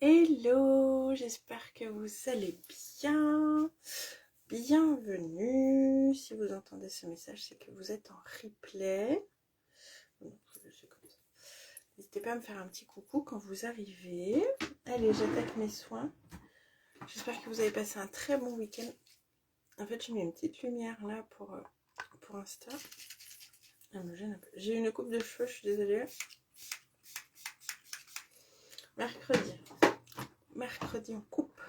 Hello, j'espère que vous allez bien. Bienvenue. Si vous entendez ce message, c'est que vous êtes en replay. N'hésitez pas à me faire un petit coucou quand vous arrivez. Allez, j'attaque mes soins. J'espère que vous avez passé un très bon week-end. En fait, j'ai mis une petite lumière là pour Insta. Elle me gêne un peu. J'ai une coupe de cheveux, je suis désolée. Mercredi, on coupe.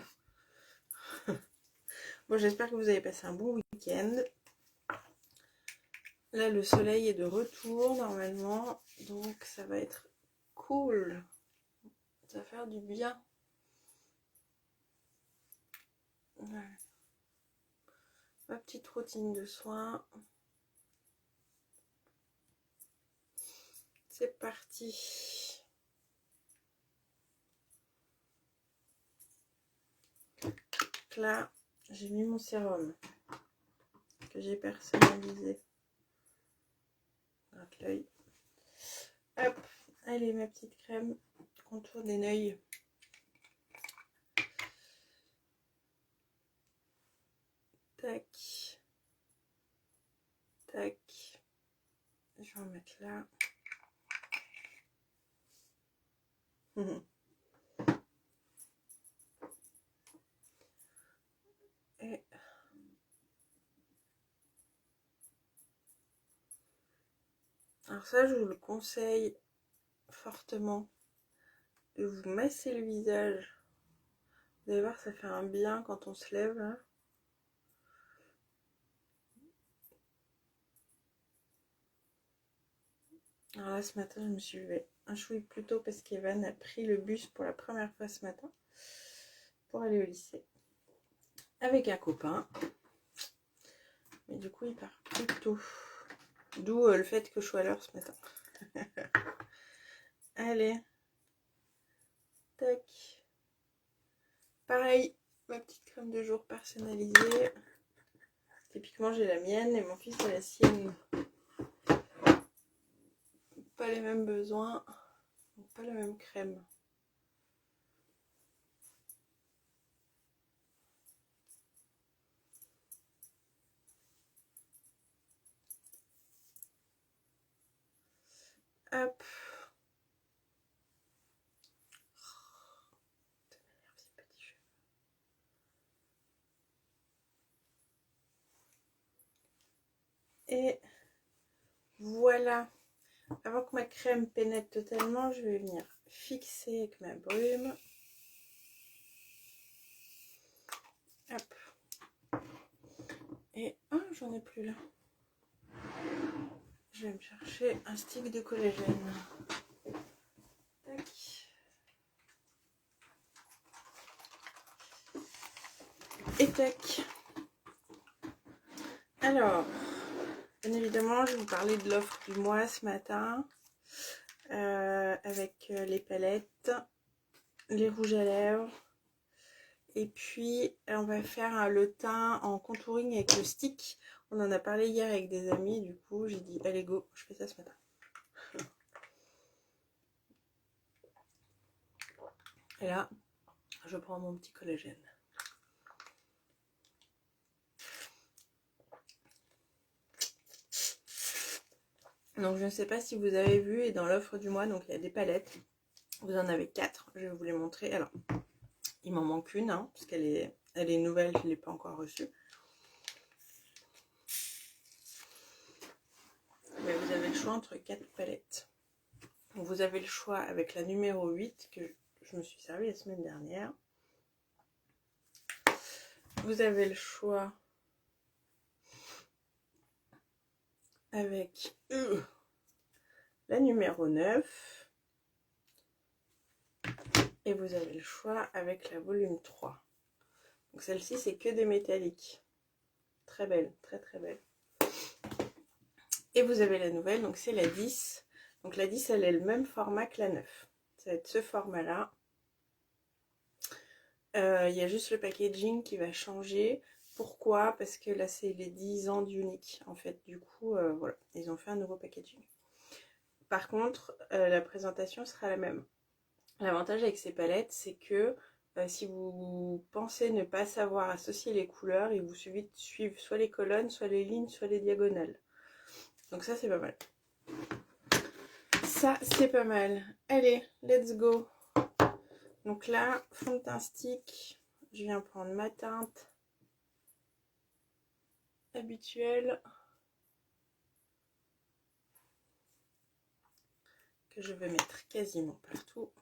Bon, j'espère que vous avez passé un bon week-end. Là, le soleil est de retour normalement, donc ça va être cool. Ça va faire du bien. Voilà. Ma petite routine de soins. C'est parti. Là, j'ai mis mon sérum que j'ai personnalisé. Gratte l'œil. Hop, allez, ma petite crème contour des yeux. Tac. Tac. Je vais en mettre là. Et alors ça, je vous le conseille fortement de vous masser le visage. Vous allez voir, ça fait un bien quand on se lève là. Alors là, ce matin, je me suis levée un chouï plus tôt parce qu'Evan a pris le bus pour la première fois ce matin pour aller au lycée avec un copain. Mais du coup, il part plus tôt. D'où le fait que je sois à l'heure ce matin. Allez. Tac. Pareil, ma petite crème de jour personnalisée. Typiquement, j'ai la mienne et mon fils a la sienne. Pas les mêmes besoins. Pas la même crème. Hop. Et voilà. Avant que ma crème pénètre totalement, je vais venir fixer avec ma brume. Hop. Et j'en ai plus là. Je vais me chercher un stick de collagène. Tac. Et tac. Alors, bien évidemment, je vais vous parler de l'offre du mois ce matin. Avec les palettes, les rouges à lèvres. Et puis, on va faire le teint en contouring avec le stick. On en a parlé hier avec des amis. Du coup, j'ai dit, allez go, je fais ça ce matin. Et là, je prends mon petit collagène. Donc, je ne sais pas si vous avez vu, et dans l'offre du mois, donc il y a des palettes. Vous en avez 4, je vais vous les montrer. Alors, il m'en manque une, hein, parce qu'elle est nouvelle, je ne l'ai pas encore reçue. Mais vous avez le choix entre 4 palettes. Donc, vous avez le choix avec la numéro 8, que je me suis servi la semaine dernière. Vous avez le choix avec la numéro 9. Et vous avez le choix avec la volume 3. Donc celle-ci, c'est que des métalliques. Très belle, très très belle. Et vous avez la nouvelle, donc c'est la 10. Donc la 10, elle est le même format que la 9. Ça va être ce format-là. Il y a juste le packaging qui va changer. Pourquoi? Parce que là, c'est les 10 ans d'Unique. En fait, du coup, voilà, ils ont fait un nouveau packaging. Par contre, la présentation sera la même. L'avantage avec ces palettes, c'est que si vous pensez ne pas savoir associer les couleurs, il vous suffit de suivre soit les colonnes, soit les lignes, soit les diagonales. Donc ça, c'est pas mal. Ça, c'est pas mal. Allez, let's go. Donc là, fond de teint stick, je viens prendre ma teinte habituelle que je vais mettre quasiment partout.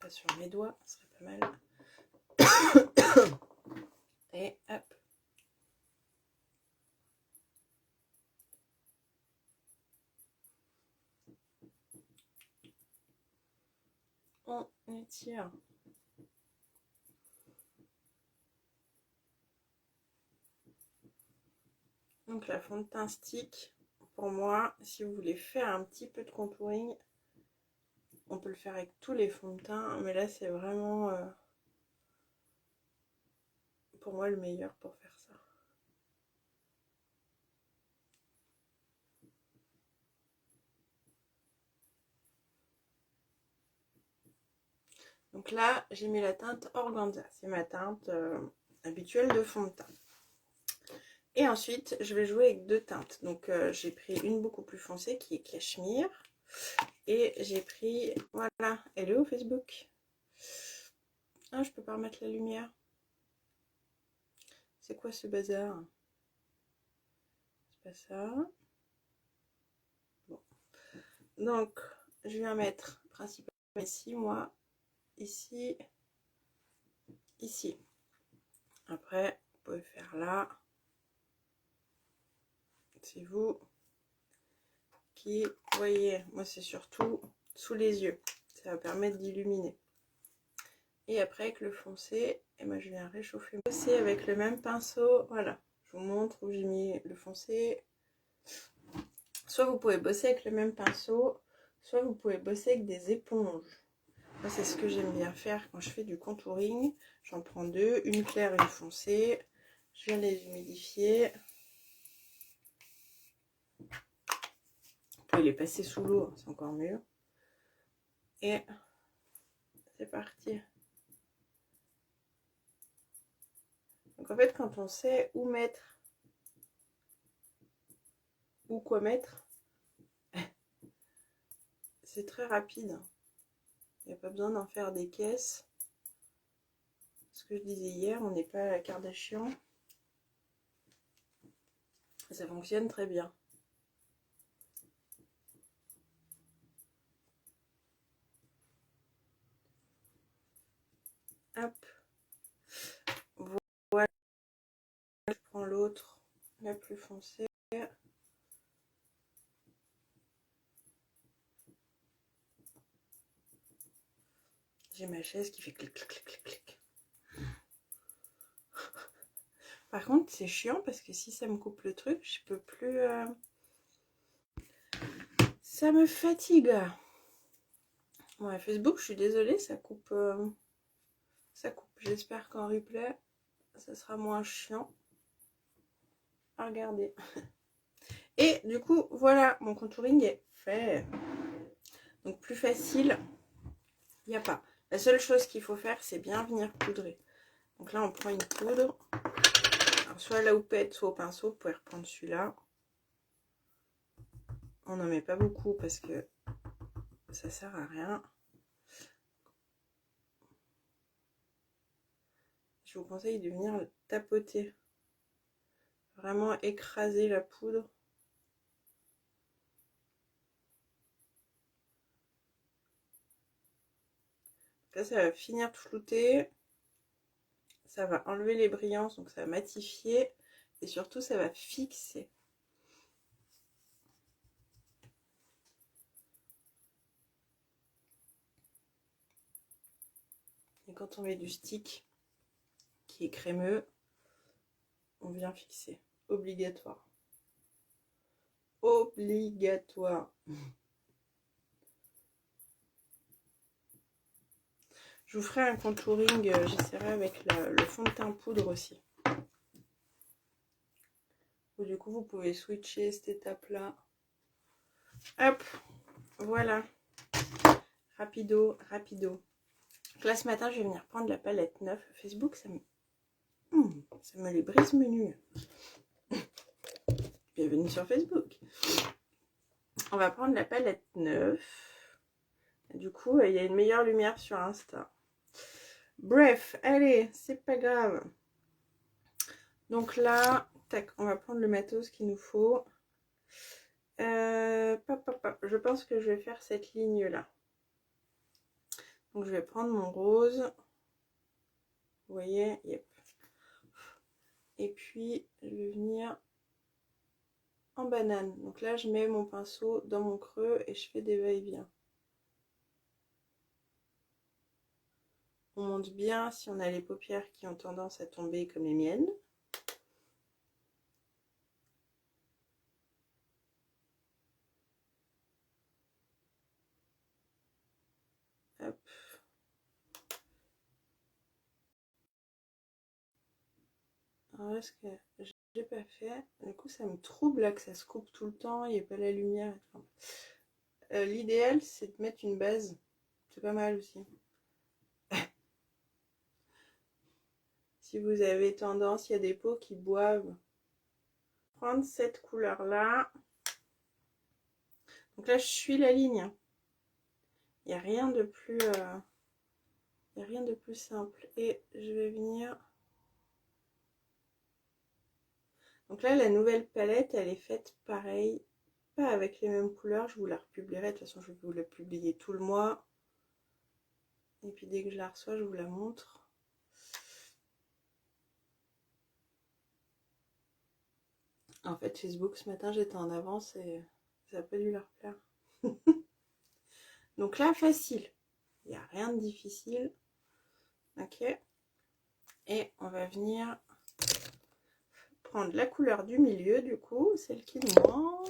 Pas sur mes doigts, ce serait pas mal. Et hop. On étire. Donc la fond de teint stick, pour moi, si vous voulez faire un petit peu de contouring, on peut le faire avec tous les fonds de teint, mais là c'est vraiment pour moi le meilleur pour faire ça. Donc là, j'ai mis la teinte Organza, c'est ma teinte habituelle de fond de teint. Et ensuite, je vais jouer avec deux teintes. Donc j'ai pris une beaucoup plus foncée qui est Cachemire. Et j'ai pris, voilà, elle est où Facebook? Ah, je peux pas remettre la lumière. C'est quoi ce bazar? C'est pas ça. Bon. Donc, je viens mettre principalement ici, moi, ici, ici. Après, vous pouvez faire là. C'est vous qui voyez. Moi, c'est surtout sous les yeux. Ça va permettre d'illuminer. Et après, avec le foncé, et moi, je viens réchauffer. Bosser avec le même pinceau. Voilà. Je vous montre où j'ai mis le foncé. Soit vous pouvez bosser avec le même pinceau, soit vous pouvez bosser avec des éponges. Moi, c'est ce que j'aime bien faire quand je fais du contouring. J'en prends deux, une claire, une foncée. Je viens les humidifier. Vous pouvez les passer sous l'eau, c'est encore mieux. Et c'est parti. Donc en fait, quand on sait où mettre, ou quoi mettre, c'est très rapide. Il n'y a pas besoin d'en faire des caisses. Ce que je disais hier, on n'est pas à la Kardashian. Ça fonctionne très bien. Hop. Voilà. Je prends l'autre, la plus foncée. J'ai ma chaise qui fait clic, clic, clic, clic, clic. Par contre, c'est chiant parce que si ça me coupe le truc, je peux plus... Ça me fatigue. Ouais, Facebook, je suis désolée, ça coupe. Ça coupe. J'espère qu'en replay, ça sera moins chiant à regarder. Et du coup, voilà, mon contouring est fait. Donc plus facile, il n'y a pas. La seule chose qu'il faut faire, c'est bien venir poudrer. Donc là, on prend une poudre. Alors, soit à la houppette, soit au pinceau. Vous pouvez reprendre celui-là. On n'en met pas beaucoup parce que ça sert à rien. Je vous conseille de venir tapoter. Vraiment écraser la poudre. Là, ça va finir de flouter. Ça va enlever les brillances, donc ça va matifier. Et surtout, ça va fixer. Et quand on met du stick qui est crémeux, on vient fixer. Obligatoire. Obligatoire. Je vous ferai un contouring, j'essaierai avec le fond de teint poudre aussi. Ou du coup, vous pouvez switcher cette étape-là. Hop, voilà. rapido, rapido. Donc là ce matin je vais venir prendre la palette 9. Facebook ça me les brise menus. Bienvenue sur Facebook. On va prendre la palette 9. Du coup il y a une meilleure lumière sur Insta. Bref, allez, c'est pas grave. Donc là, tac, on va prendre le matos qu'il nous faut. Je pense que je vais faire cette ligne là. Donc je vais prendre mon rose. Vous voyez, yep. Et puis je vais venir en banane. Donc là je mets mon pinceau dans mon creux et je fais des va-et-vient. On monte bien si on a les paupières qui ont tendance à tomber comme les miennes. Hop. Alors là, ce que j'ai pas fait, du coup ça me trouble là que ça se coupe tout le temps, il n'y a pas la lumière. L'idéal c'est de mettre une base, c'est pas mal aussi. Si vous avez tendance, il y a des peaux qui boivent. Prendre cette couleur là. Donc là je suis la ligne. Il n'y a rien de plus il n'y a rien de plus simple. Et je vais venir. Donc là la nouvelle palette elle est faite pareil. Pas avec les mêmes couleurs. Je vous la republierai. De toute façon je vais vous la publier tout le mois. Et puis dès que je la reçois je vous la montre. En fait, Facebook, ce matin, j'étais en avance et ça n'a pas dû leur plaire. Donc là, facile. Il n'y a rien de difficile. Ok. Et on va venir prendre la couleur du milieu, du coup, celle qui nous manque.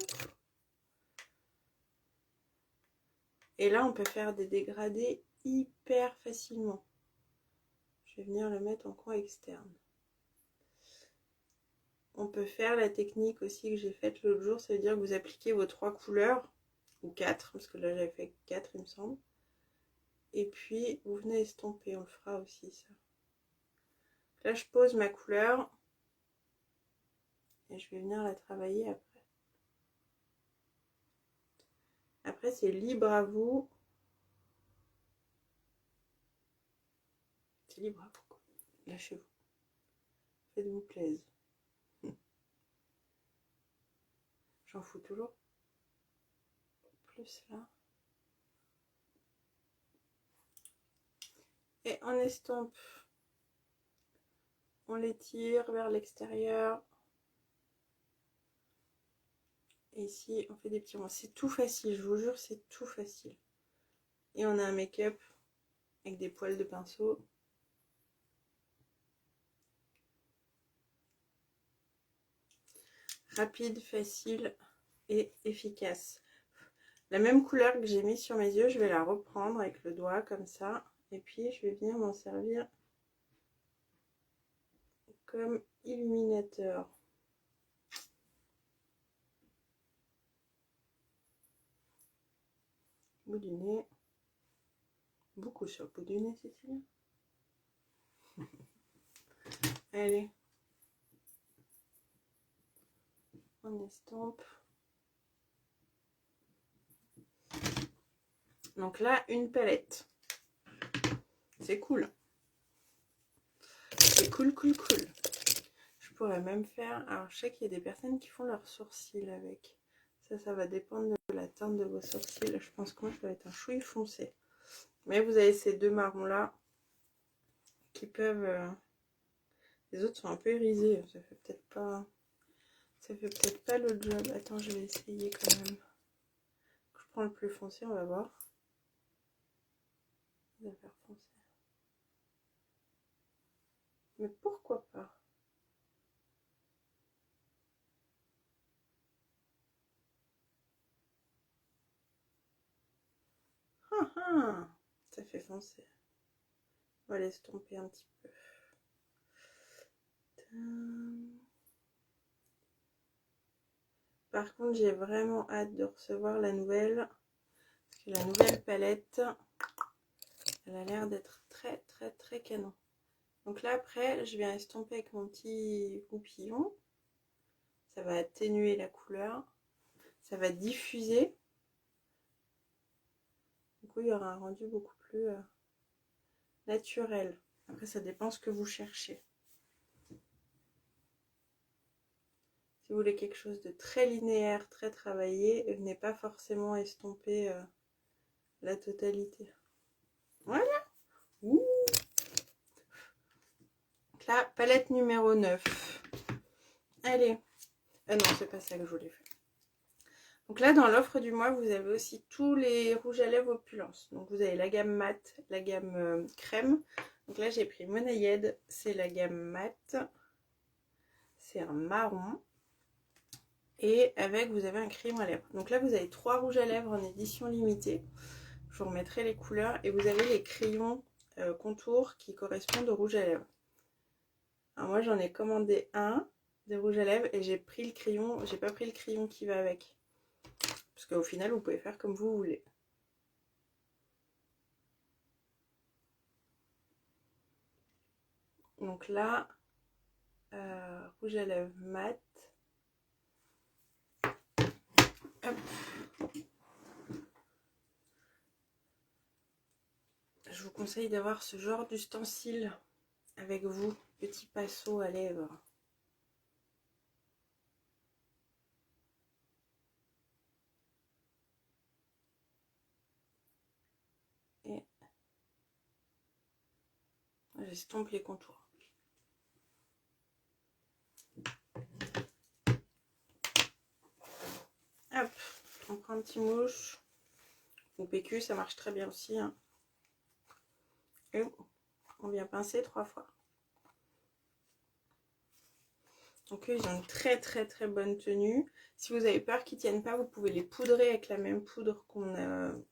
Et là, on peut faire des dégradés hyper facilement. Je vais venir le mettre en coin externe. On peut faire la technique aussi que j'ai faite l'autre jour, ça veut dire que vous appliquez vos 3 couleurs, ou 4, parce que là j'avais fait 4 il me semble. Et puis vous venez estomper, on le fera aussi ça. Là je pose ma couleur, et je vais venir la travailler après. Après c'est libre à vous. C'est libre à vous quoi. Lâchez-vous. Faites-vous plaisir. J'en fous toujours. Plus là. Et on estompe. On les tire vers l'extérieur. Et ici, on fait des petits ronds. C'est tout facile, je vous jure, c'est tout facile. Et on a un make-up avec des poils de pinceau. Rapide, facile et efficace. La même couleur que j'ai mis sur mes yeux, je vais la reprendre avec le doigt comme ça. Et puis, je vais venir m'en servir comme illuminateur. Bout du nez. Beaucoup sur le bout du nez, Cécile. Allez. On estompe. Donc là, une palette. C'est cool. C'est cool, cool, cool. Je pourrais même faire... Alors, je sais qu'il y a des personnes qui font leurs sourcils avec. Ça va dépendre de la teinte de vos sourcils. Je pense que moi, ça va être un chouille foncé. Mais vous avez ces deux marrons-là qui peuvent... Les autres sont un peu irisés. Ça fait peut-être pas... Ça fait peut-être pas le job. Attends, je vais essayer quand même. Je prends le plus foncé, on va voir. On va faire foncé. Mais pourquoi pas? Ah ah, ça fait foncer. On va l'estomper un petit peu. Par contre, j'ai vraiment hâte de recevoir la nouvelle. Parce que la nouvelle palette, Elle a l'air d'être très très très canon. Donc là après je viens estomper avec mon petit goupillon. Ça va atténuer la couleur. Ça va diffuser. Du coup il y aura un rendu beaucoup plus naturel. Après ça dépend ce que vous cherchez. Si vous voulez quelque chose de très linéaire, très travaillé, venez pas forcément estomper la totalité. Voilà. Ouh. Donc là, palette numéro 9. Allez. Ah non, c'est pas ça que je voulais faire. Donc là, dans l'offre du mois, vous avez aussi tous les rouges à lèvres opulence. Donc vous avez la gamme mat, la gamme crème. Donc là, j'ai pris Monayed, c'est la gamme mat. C'est un marron. Et avec, vous avez un crayon à lèvres. Donc là, vous avez 3 rouges à lèvres en édition limitée. Je vous remettrai les couleurs. Et vous avez les crayons contours qui correspondent au rouge à lèvres. Alors moi, j'en ai commandé un des rouges à lèvres et j'ai pris le crayon. J'ai pas pris le crayon qui va avec. Parce qu'au final, vous pouvez faire comme vous voulez. Donc là, rouge à lèvres mat. Hop. Je vous conseille d'avoir ce genre d'ustensile avec vous, petit pinceau à lèvres. Et j'estompe les contours. Hop, on prend un petit mouche. Ou PQ, ça marche très bien aussi. Hein. Et on vient pincer 3 fois. Donc eux, ils ont une très très très bonne tenue. Si vous avez peur qu'ils ne tiennent pas, vous pouvez les poudrer avec la même poudre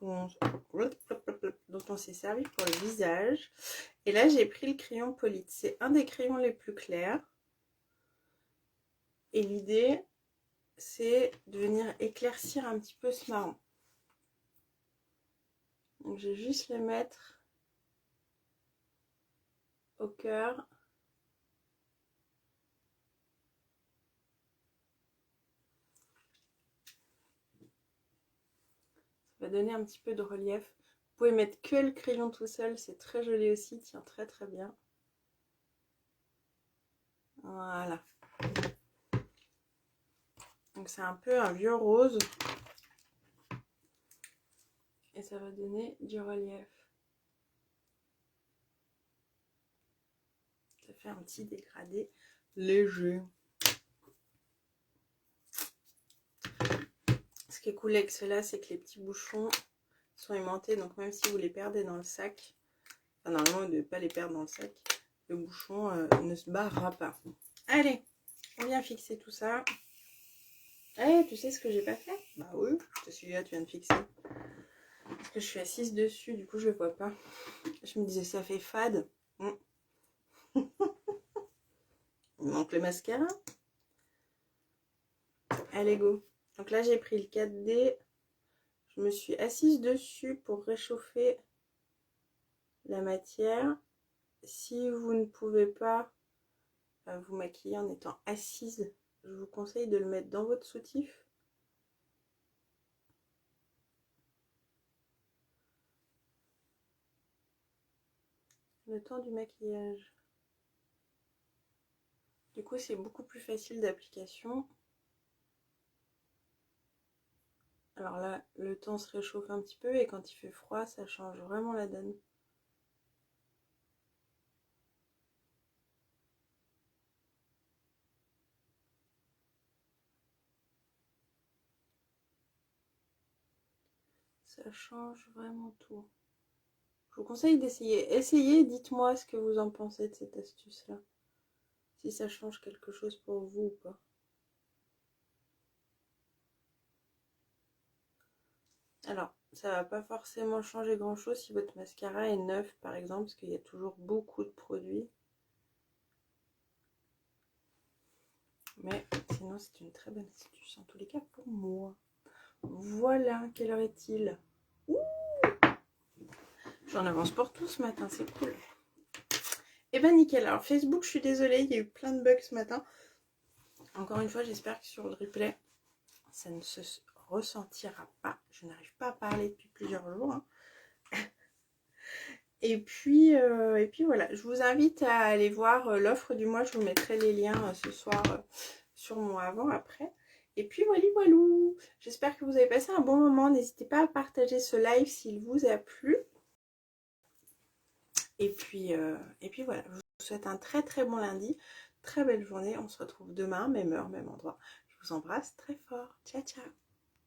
dont on s'est servi pour le visage. Et là, j'ai pris le crayon Polite. C'est un des crayons les plus clairs. Et l'idée, c'est de venir éclaircir un petit peu ce marron. Donc je vais juste le mettre au cœur. Ça va donner un petit peu de relief. Vous pouvez mettre que le crayon tout seul, c'est très joli aussi, il tient très très bien. Voilà. Donc c'est un peu un vieux rose. Et ça va donner du relief. Ça fait un petit dégradé léger. Ce qui est cool avec cela, c'est que les petits bouchons sont aimantés. Donc même si vous les perdez dans le sac, enfin, normalement vous ne devez pas les perdre dans le sac, le bouchon ne se barrera pas. Allez, on vient fixer tout ça. Eh, tu sais ce que j'ai pas fait? Bah oui, je te suis là, tu viens de fixer. Parce que je suis assise dessus, du coup je le vois pas. Je me disais, ça fait fade. Il manque le mascara. Allez, go. Donc là, j'ai pris le 4D. Je me suis assise dessus pour réchauffer la matière. Si vous ne pouvez pas vous maquiller en étant assise, je vous conseille de le mettre dans votre soutif. Le temps du maquillage. Du coup, c'est beaucoup plus facile d'application. Alors là, le temps se réchauffe un petit peu et quand il fait froid, ça change vraiment la donne. Ça change vraiment tout. Je vous conseille d'essayer. Essayez, dites-moi ce que vous en pensez de cette astuce-là. Si ça change quelque chose pour vous ou pas. Alors, ça va pas forcément changer grand-chose si votre mascara est neuf, par exemple, parce qu'il y a toujours beaucoup de produits. Mais sinon, c'est une très bonne astuce, en tous les cas pour moi. Voilà, quelle heure est-il? J'en avance pour tout ce matin, c'est cool. Et ben nickel. Alors Facebook, je suis désolée, il y a eu plein de bugs ce matin. Encore une fois, j'espère que sur le replay, ça ne se ressentira pas. Je n'arrive pas à parler depuis plusieurs jours. Hein. Et puis voilà, je vous invite à aller voir l'offre du mois. Je vous mettrai les liens ce soir sur mon avant-après. Et puis voilà, voilou. J'espère que vous avez passé un bon moment. N'hésitez pas à partager ce live s'il vous a plu. Et puis voilà, je vous souhaite un très très bon lundi. Très belle journée. On se retrouve demain, même heure, même endroit. Je vous embrasse très fort. Ciao, ciao.